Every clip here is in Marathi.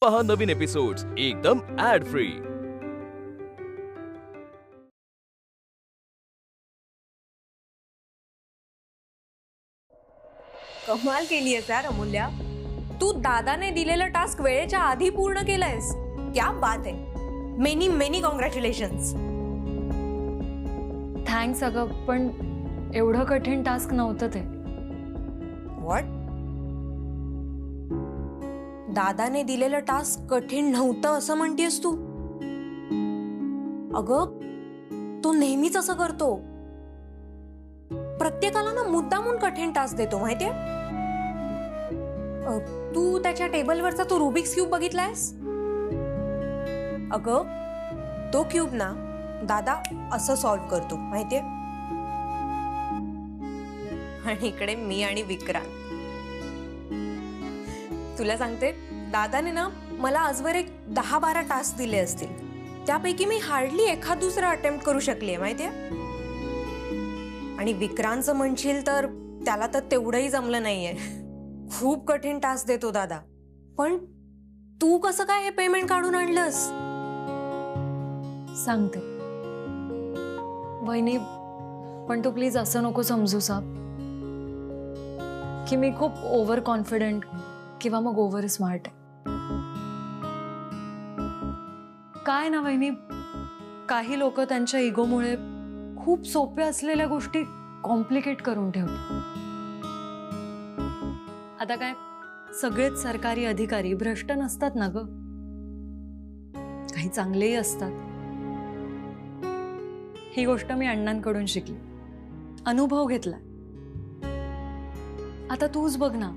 पहा नवीन एपिसोड्स एकदम ऍड फ्री। कमाल केली आहेस यार अमूल्या, तू दादाने दिलेला टास्क वेळेच्या आधी पूर्ण केलंयस। क्या बात है, मेनी मेनी कॉंग्रॅच्युलेशन्स। थँक्स अगं, पण एवढं कठीण टास्क नव्हतं ते। व्हॉट? दादाने दिलेलं टास्क कठीण नव्हतं असं म्हणतेस तू? अगं, तो नेहमीच असं करतो, प्रत्येकाला ना मुद्दामून कठीण टास्क देतो माहितीये। तू त्याच्या टेबलवरचा तो रुबिक्स क्यूब बघितलायस? अगं, तो क्यूब ना दादा असं सॉल्व्ह करतो माहितीये। आणि इकडे मी आणि विक्रांत, तुला सांगते, दादाने ना मला आजवर एक 10-12 टास्क दिले असतील, त्यापैकी मी हार्डली एखाद दुसरा अटेम्प्ट करू शकले माहितीये। आणि विक्रांतचं म्हणशील तर त्याला तर तेवढंही जमलं नाहीये, खूप कठीण टास्क देतो दादा। पण तू कसं काय हे पेमेंट काढून आणलंस? सांगते वहिनी, पण तू प्लीज असं नको समजू साब की मी खूप ओव्हर कॉन्फिडंट किंवा मग ओव्हर स्मार्ट आहे। काय ना वहिनी, काही लोक त्यांच्या इगोमुळे खूप सोप्या असलेल्या गोष्टी कॉम्प्लिकेट करून ठेवतात। आता काय, सगळेच सरकारी अधिकारी भ्रष्ट नसतात ना ग, काही चांगलेही असतात। ही गोष्ट मी अण्णांकडून शिकली, अनुभव घेतला। आता तूच बघ ना,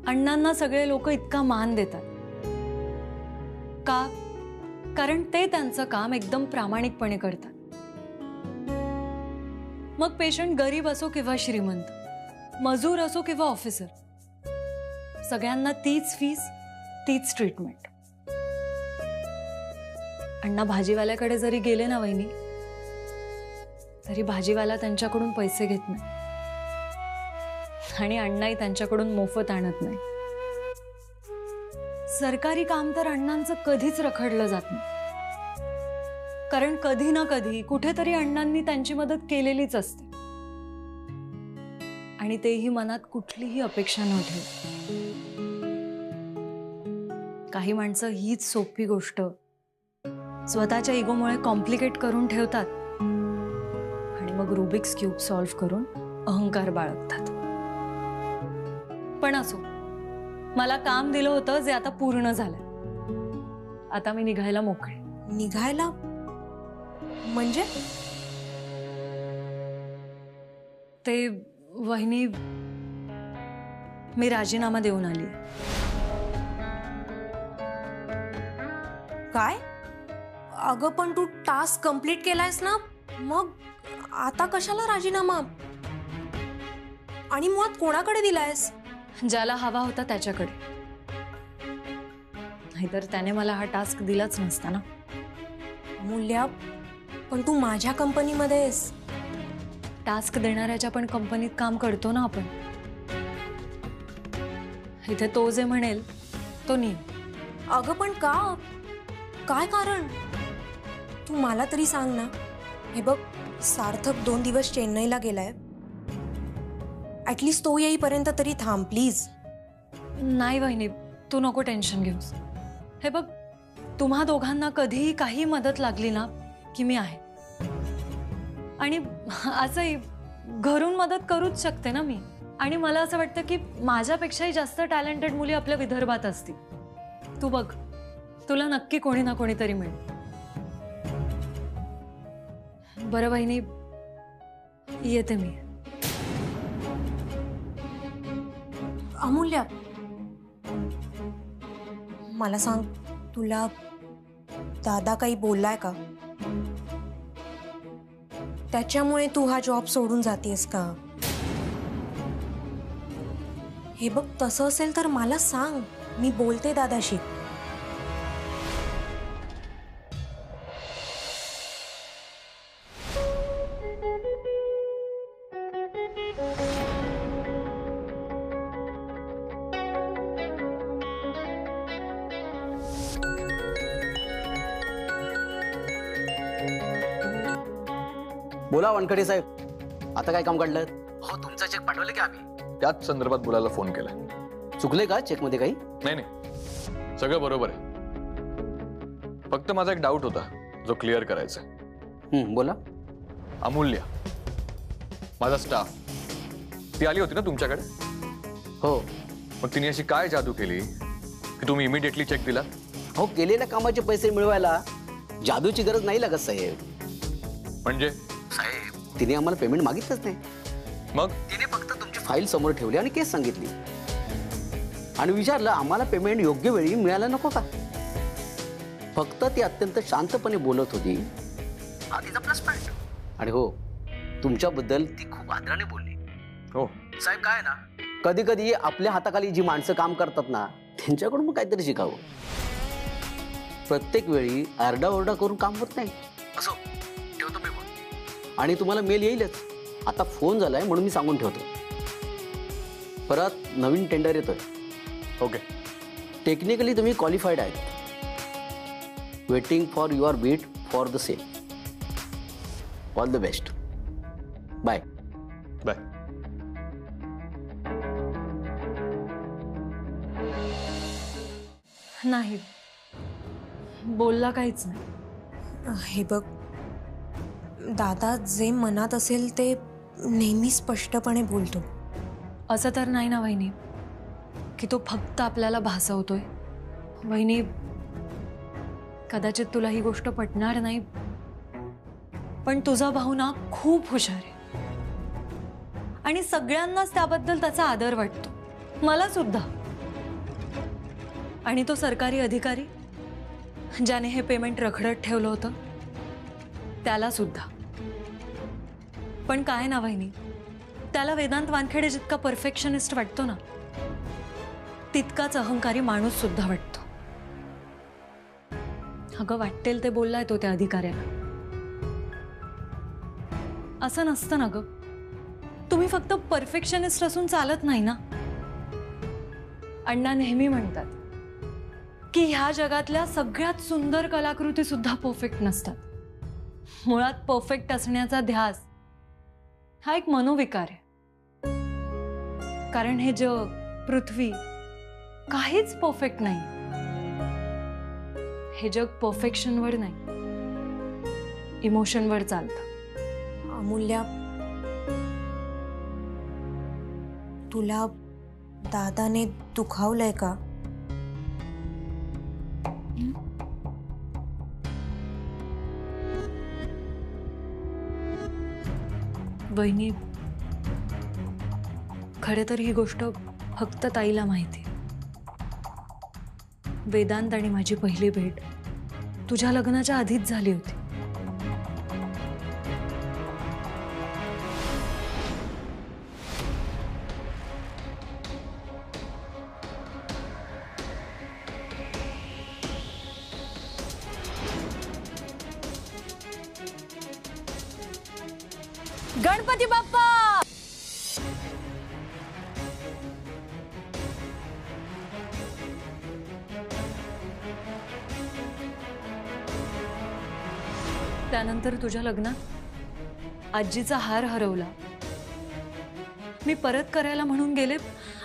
अण्णांना सगळे लोक इतका मान देतात का? कारण ते त्यांचं काम एकदम प्रामाणिकपणे करतात। मग पेशंट गरीब असो किंवा श्रीमंत, मजूर असो किंवा ऑफिसर, सगळ्यांना तीच फीस, तीच ट्रीटमेंट। अण्णा भाजीवाल्याकडे जरी गेले ना वहिनी, तरी भाजीवाला त्यांच्याकडून पैसे घेत नाही, आणि अण्णाही त्यांच्याकडून मोफत आणत नाही। सरकारी काम तर अण्णांचं कधीच रखडलं जात नाही, कारण कधी ना कधी कुठेतरी अण्णांनी त्यांची मदत केलेलीच असते, आणि तेही मनात कुठलीही अपेक्षा न ठेवता। काही माणसं हीच सोपी गोष्ट स्वतःच्या इगोमुळे कॉम्प्लिकेट करून ठेवतात, आणि मग रुबिक्स क्यूब सॉल्व्ह करून अहंकार बाळगतात। पण असो, मला काम दिलं होतं जे आता पूर्ण झालंय। आता मी निघायला मोकळे। निघायला म्हणजे? ते वहिनी, मी राजीनामा देऊन आली। काय? अगं, पण तू टास्क कंप्लीट केलायस ना, मग आता कशाला राजीनामा? आणि मुळात कोणाकडे दिलायस? ज्याला हवा होता त्याच्याकडे, नाहीतर त्याने मला हा टास्क दिलाच नसता ना। मूल्या, पण तू माझ्या कंपनीमध्ये आहेस। टास्क देणाऱ्याच्या पण कंपनीत काम करतो ना आपण। इथे तो जे म्हणेल तो नियम। अगं, पण का? काय कारण? तू मला तरी सांग ना। हे बघ, सार्थक 2 दिवस चेन्नईला गेलाय, ऍटलीस्ट तो येईपर्यंत तरी थांब प्लीज। नाही वहिनी, तू नको टेन्शन घेऊस। हे बघ, तुम्हा दोघांना कधीही काही मदत लागली ना की मी आहे, आणि असंही घरून मदत करूच शकते ना मी। आणि मला असं वाटतं की माझ्यापेक्षाही जास्त टॅलेंटेड मुली आपल्या विदर्भात असतील। तू बघ, तुला नक्की कोणी ना कोणीतरी मिळेल। बरं वहिनी, येते मी। अमूल्या, मला सांग, तुला दादा काही बोललाय का? त्याच्यामुळे तू हा जॉब सोडून जातेस का? हे बघ, तसं असेल तर मला सांग, मी बोलते दादाशी। बोला वानखडे साहेब, आता काय काम काढलं? हो, तुमचा चेक पाठवले की आम्ही त्याच संदर्भात बोलायला फोन केलाय. चुकले का चेक मध्ये काही? नाही नाही, सगळं बरोबर आहे. फक्त माझा एक डाऊट होता जो क्लिअर करायचा आहे. बोला. अमूल्य, माझा स्टाफ, ती आली होती ना तुमच्याकडे? हो. मग तिने अशी काय जादू केली की तुम्ही इमिडिएटली चेक दिला? हो, केलेल्या कामाचे पैसे मिळवायला जादूची गरज नाही लागत साहेब. म्हणजे साहेब, तिने आम्हाला पेमेंट मागितलंच नाही. मग तिने फक्त तुमची फाईल समोर ठेवली आणि केस सांगितली आणि विचारलं आम्हाला पेमेंट योग्य वेळी मिळायला नको का? फक्त ती अत्यंत शांतपणे बोलत होती. हा तिचा प्लस पॉइंट. आणि हो, तुमच्याबद्दल ती खूप आदराने बोलली. हो साहेब, काय ना, कधी कधी आपल्या हाताखाली जी माणसं काम करतात ना, त्यांच्याकडून मग काहीतरी शिकावं. प्रत्येक वेळी आरडाओरडा करून काम होत नाही. असो, ठेवतो मी फोन. आणि तुम्हाला मेल येईलच. आता फोन झालाय म्हणून मी सांगून ठेवतो. परत नवीन टेंडर येतोय. ओके. टेक्निकली तुम्ही क्वालिफाईड आहेत. Waiting for your bid for the same. All the best. Bye. Bye. नाही, बोलला काहीच नाही. हे बघ, दादा जे मनात असेल ते नेहमी स्पष्टपणे बोलतो. असं तर नाही ना वहिनी की तो फक्त आपल्याला भासवतोय. वहिनी, कदाचित तुला ही गोष्ट पटणार नाही, पण तुझा भाऊ ना खूप हुशार आहे आणि सगळ्यांनाच त्याबद्दल त्याचा आदर वाटतो, मला सुद्धा. आणि तो सरकारी अधिकारी ज्याने हे पेमेंट रखडत ठेवलं होतं त्याला सुद्धा. पण काय ना वहिनी, त्याला वेदांत वानखेडे जितका परफेक्शनिस्ट वाटतो ना, तितकाच अहंकारी माणूस सुद्धा वाटतो. अगं, वाटेल ते बोललाय तो त्या अधिकाऱ्याला. असं नसतं ना ग. तुम्ही फक्त परफेक्शनिस्ट असून चालत नाही ना. अण्णा नेहमी म्हणतात की ह्या जगातल्या सगळ्यात सुंदर कलाकृती सुद्धा परफेक्ट नसतात. मुळात परफेक्ट असण्याचा ध्यास हा एक मनोविकार आहे. कारण हे जग, पृथ्वी काहीच परफेक्ट नाही. हे जग परफेक्शनवर नाही, इमोशनवर चालतं. अमूल्या, तुला दादाने दुखावलंय का? वहिनी, खरे तर ही गोष्ट फक्त ताईला माहिती. वेदांत आणि माझी पहिली भेट तुझ्या लग्नाच्या आधीच झाली होती. गणपती बाप्पा. त्यानंतर तुझ्या लग्नात आजीचा हार हरवला. मी परत करायला म्हणून गेले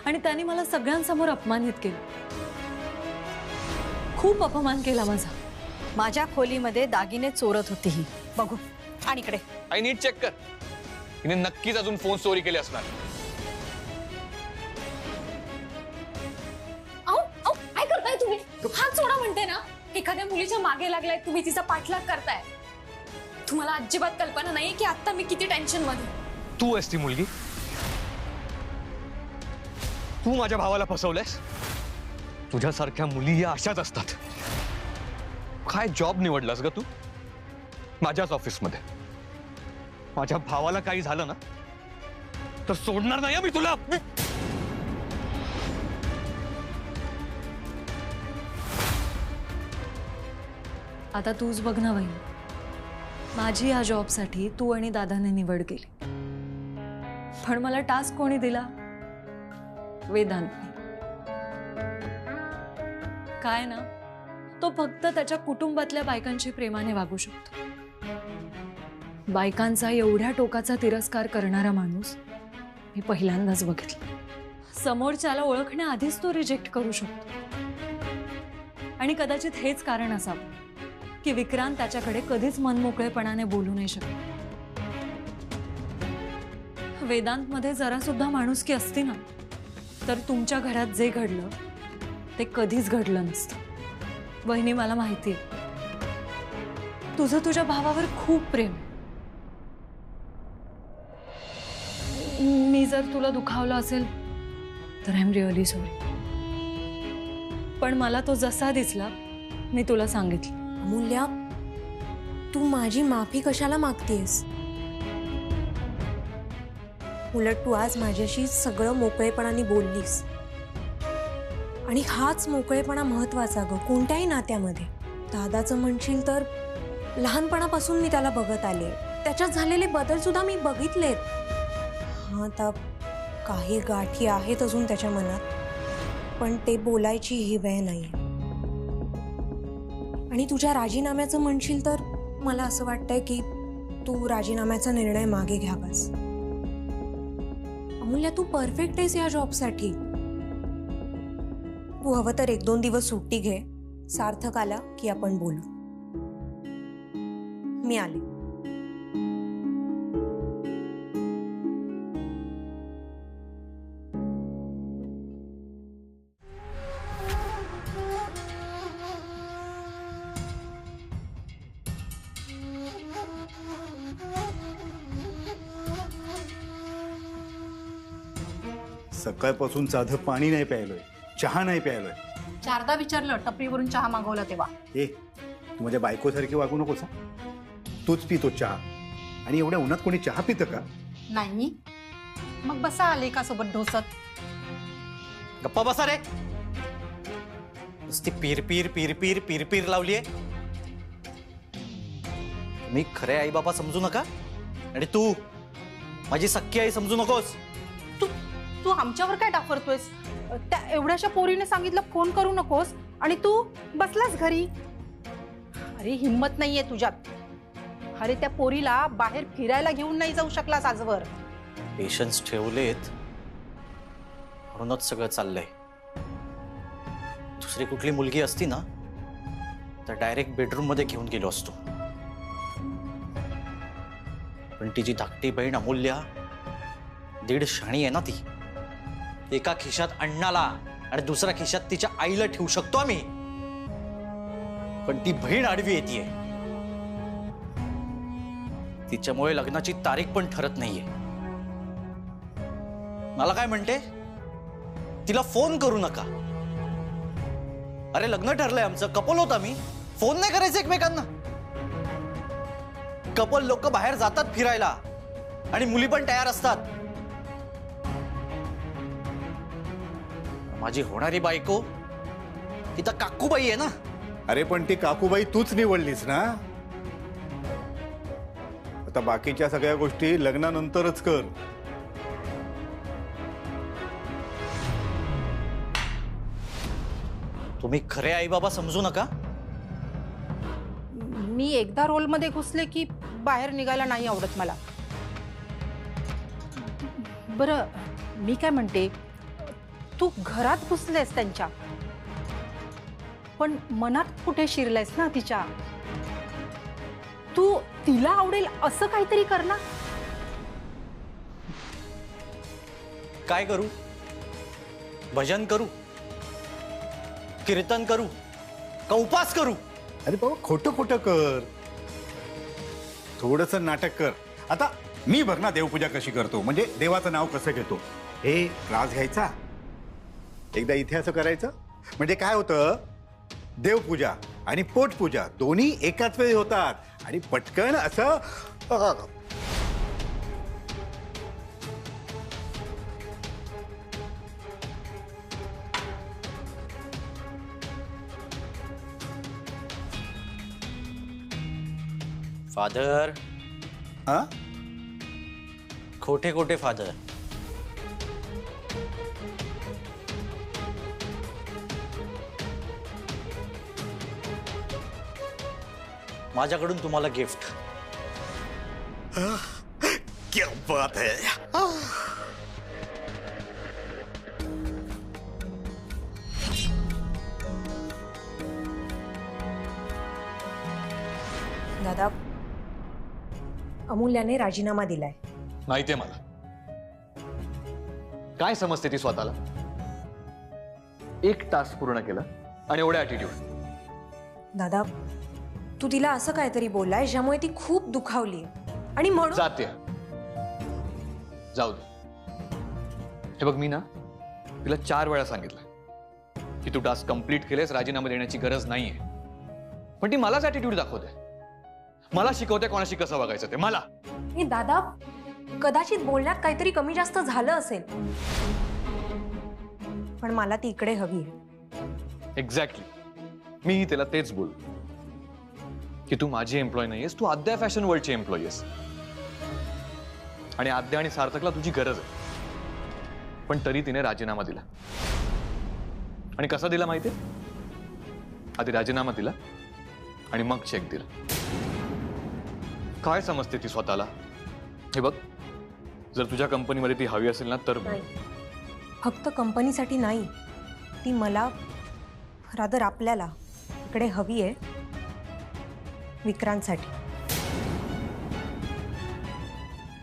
आणि त्याने मला सगळ्यांसमोर अपमानित केलं. खूप अपमान केला माझा. माझ्या खोलीमध्ये दागिने चोरत होती ही. बघू. आणि इकडे आई नीट चेक कर. तिने नक्कीच अजून फोन चोरी केले असणार. काय करताय तुम्ही? हात सोडा म्हणते ना. एखाद्या मुलीच्या मागे लागलाय तुम्ही, तिचा पाठलाग करताय. तुम्हाला अजिबात कल्पना नाहीये की आता मी किती टेन्शन मध्ये. तू आहेस ती मुलगी. तू माझ्या भावाला फसवलंयस. तुझ्यासारख्या मुली या अशाच असतात. काय जॉब निवडलास ग तू? माझ्याच ऑफिसमध्ये. माझ्या भावाला काही झालं ना तर सोडणार नाही मी तुला. आता तूच बघ ना वहिनी, माझी या जॉबसाठी तू आणि दादाने निवड केली, पण मला टास्क कोणी दिला? वेदांतने. काय ना, तो फक्त त्याच्या कुटुंबातल्या बायकांशी प्रेमाने वागू शकतो. बायकांचा एवढ्या टोकाचा तिरस्कार करणारा माणूस मी पहिल्यांदाच बघितला. समोरच्याला ओळखण्याआधीच तो रिजेक्ट करू शकतो. आणि कदाचित हेच कारण असावं की विक्रांत त्याच्याकडे कधीच मनमोकळेपणाने बोलू नाही शकत. वेदांतमध्ये जरा सुद्धा माणुसकी असती ना तर तुमच्या घरात जे घडलं ते कधीच घडलं नसतं. वहिनी, मला माहिती आहे तुझं तुझ्या भावावर खूप प्रेम आहे. मी जर तुला दुखावलं असेल तर आय एम रिअली सॉरी. पण मला तो जसा दिसला मी तुला सांगितलं. अमूल्या, तू माझी माफी कशाला मागतेस? उलट तू आज माझ्याशी सगळं मोकळेपणाने बोललीस. आणि हाच मोकळेपणा महत्वाचा ग कोणत्याही नात्यामध्ये. दादाचं म्हणशील तर लहानपणापासून मी त्याला बघत आले, त्याच्यात झालेले बदल सुद्धा मी बघितलेत. हा, आता काही गाठी आहेत अजून त्याच्या मनात, पण ते बोलायची ही वेळ नाही. आणि तुझ्या राजीनाम्याचं म्हणशील तर मला असं वाटतंय की तू राजीनाम्याचा निर्णय मागे घ्यावास. अमूल्या, तू परफेक्ट आहेस या जॉबसाठी. तू हवं तर 1-2 दिवस सुट्टी घे. सार्थक आला की आपण बोलू. मी आले. सकाळपासून साधं पाणी नाही प्यायलोय, चहा नाही प्यायलोय. 4दा विचारलं टपरीवरून चहा मागवला तेव्हा. ए, तू माझ्या बायकोसारखी वागू नकोस. तूच पितो चहा, आणि एवढ्या उन्हात कोणी चहा पितं का? नाही. मग बसा आले का सोबत ढोसत. गप्पा बसा रे. नुसती पीर पीर पीर पीर पीर पीर लावलीये. मी खरे आई बाबा समजू नका आणि तू माझी सख्खी आई समजू नकोस. तू आमच्यावर काय डाफरतोयस? त्या एवढ्याशा पोरीने सांगितलं फोन करू नकोस आणि तू बसलास घरी. अरे हिम्मत नाहीये तुझ्यात. अरे त्या पोरीला बाहेर फिरायला घेऊन नाही जाऊ शकलास आजवर. पेशन्स ठेवलेत म्हणूनच सगळं चाललंय. दुसरी कुठली मुलगी असती ना तर डायरेक्ट बेडरूम मध्ये घेऊन गेलो असतो. पण तिची धाकटी बहीण अमूल्या 1.5 शाणी आहे ना ती. एका खिशात अण्णाला आणि दुसऱ्या खिशात तिच्या आईला ठेवू शकतो आम्ही, पण ती बहीण आडवी येतेय. तिच्यामुळे लग्नाची तारीख पण ठरत नाहीये. मला काय म्हणते, तिला फोन करू नका. अरे लग्न ठरलंय आमचं, कपल होत आम्ही, फोन नाही करायचं एकमेकांना. कपल लोक बाहेर जातात फिरायला आणि मुली पण तयार असतात. माझी होणारी बायको ती तर काकूबाई आहे ना. अरे पण ती काकूबाई तूच निवडलीस ना. आता बाकीच्या सगळ्या गोष्टी लग्नानंतरच कर. तुम्ही खरे आई बाबा समजू नका. मी एकदा रोलमध्ये घुसले की बाहेर निघायला नाही आवडत मला. बरं, मी काय म्हणते, तू घरात घुसलेस त्यांच्या, पण मनात कुठे शिरलायस ना तिच्या. तू तिला आवडेल असं काहीतरी कर ना. काय करू? भजन करू, कीर्तन करू, का उपास करू? अरे बाबा खोटं खोटं कर, थोडंसं नाटक कर. आता मी बघ ना देवपूजा कशी करतो, म्हणजे देवाचं नाव कसं घेतो. हे क्लास घ्यायचा, एकदा इथे असं करायचं, म्हणजे काय होतं, देवपूजा आणि पोटपूजा दोन्ही एकाच वेळी होतात आणि पटकन असं. फादर, हा, खोटे खोटे फादर. माझ्याकडून तुम्हाला गिफ्ट. क्या बात है. दादा, अमूल्याने राजीनामा दिलाय. माहितीये मला. काय समजते ती स्वतःला? एक टास्क पूर्ण केलं आणि एवढा ॲटिट्यूड. दादा, तू तिला असं काहीतरी बोललाय ज्यामुळे ती खूप दुखावली आणि म्हणून जाते. जाऊ दे. हे बघ, मी ना तिला 4 वेळा सांगितलं की तू टास्क कंप्लीट केलेस, राजीनामा देण्याची गरज नाहीये. पण ती मलाच ॲटिट्यूड दाखवते. मला शिकवते कोणाशी कसं वागायचं ते. मला. हे दादा, कदाचित बोलण्यात काहीतरी कमी जास्त झालं असेल, पण मला ती इकडे हवी आहे. एक्झॅक्टली. मीही तिला तेच बोल की तू माझी एम्प्लॉय नाहीयेस, तू आद्या फॅशन वर्ल्डची एम्प्लॉय आहेस. आणि आद्या आणि सार्थकला तुझी गरज आहे. पण तरी तिने राजीनामा दिला. आणि कसा दिला माहितीये? आधी राजीनामा दिला आणि मग चेक दिला. काय समजते ती स्वतःला? हे बघ, जर तुझ्या कंपनीमध्ये ती हवी असेल ना तर नाही, फक्त कंपनीसाठी नाही, ती मला, रादर आपल्याला इकडे हवी आहे विक्रांतसाठी.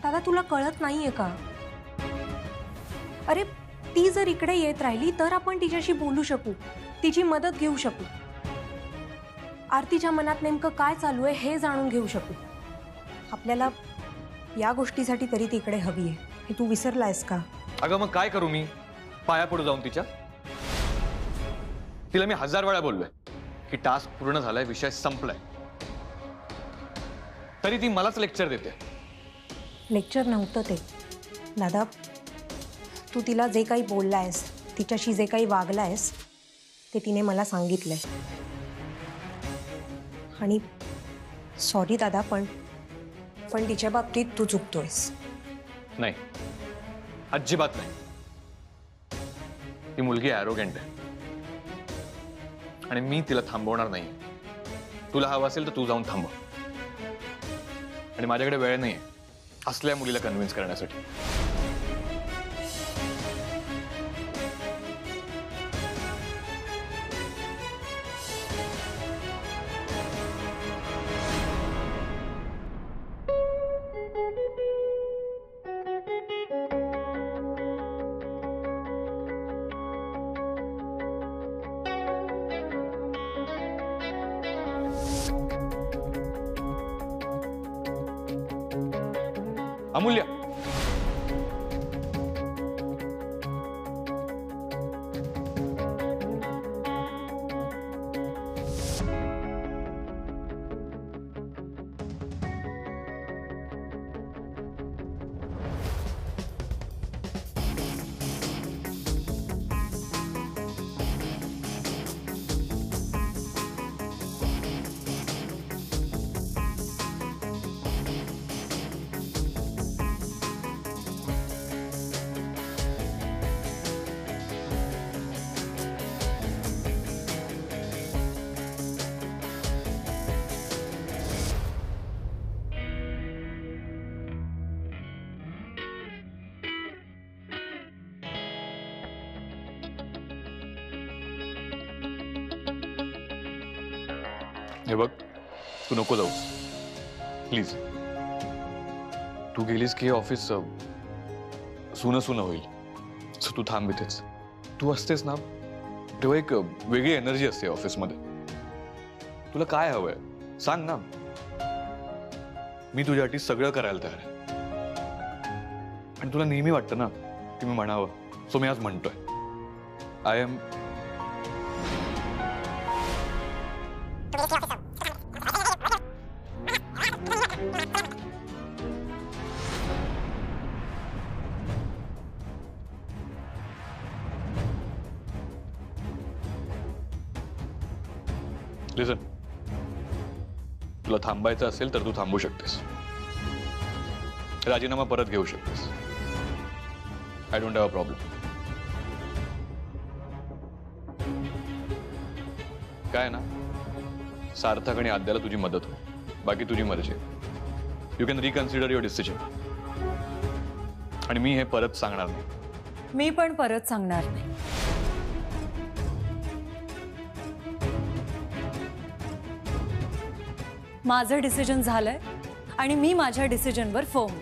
दादा, तुला कळत नाहीये का? अरे, ती जर इकडे येत राहिली तर आपण तिच्याशी बोलू शकू, तिची मदत घेऊ शकू, आरतीच्या मनात नेमकं काय चालू आहे हे जाणून घेऊ शकू. आपल्याला या गोष्टीसाठी तरी ती इकडे हवी आहे. हे तू विसरलायस का? अगं मग काय करू मी? पाया पडू जाऊन तिच्या? तिला मी 1000 वेळा बोललोय की टास्क पूर्ण झालाय, विषय संपलाय. तरी ती मलाच लेक्चर देते. लेक्चर नव्हतं ते दादा. तू तिला जे काही बोललायस, तिच्याशी जे काही वागलायस, ते तिने मला सांगितलंय. आणि सॉरी दादा, पण तिच्या बाबतीत तू चुकतोयस. नाही, अजिबात नाही. ती मुलगी ॲरोगंट आहे आणि मी तिला थांबवणार नाही. तुला हवं असेल तर तू जाऊन थांबव. आणि माझ्याकडे वेळ नाहीये असल्या मुलीला कन्व्हिन्स करण्यासाठी. अमूल्य, हे बघ, तू नको जाऊस प्लीज. तू गेलीस की हे ऑफिस सुनं सुनं होईल. सो तू थांब इथेच. तू असतेस ना तेव्हा एक वेगळी एनर्जी असते ऑफिसमध्ये. तुला काय हवंय सांग ना. मी तुझ्यासाठी सगळं करायला तयार आहे. आणि तुला नेहमी वाटतं ना की मी म्हणावं, सो मी आज म्हणतोय. आय एम लिसन, तुला थांबायचं असेल तर तू थांबू शकतेस. राजीनामा परत घेऊ शकतेस. I don't have a problem. काय ना, सार्थक आणि आद्याला तुझी मदत हो, बाकी तुझी मर्जी. You can reconsider your decision. आणि मी हे परत सांगणार नाही. मी पण परत सांगणार नाही. माझं डिसिजन झालंय आणि मी माझ्या डिसिजनवर फर्म.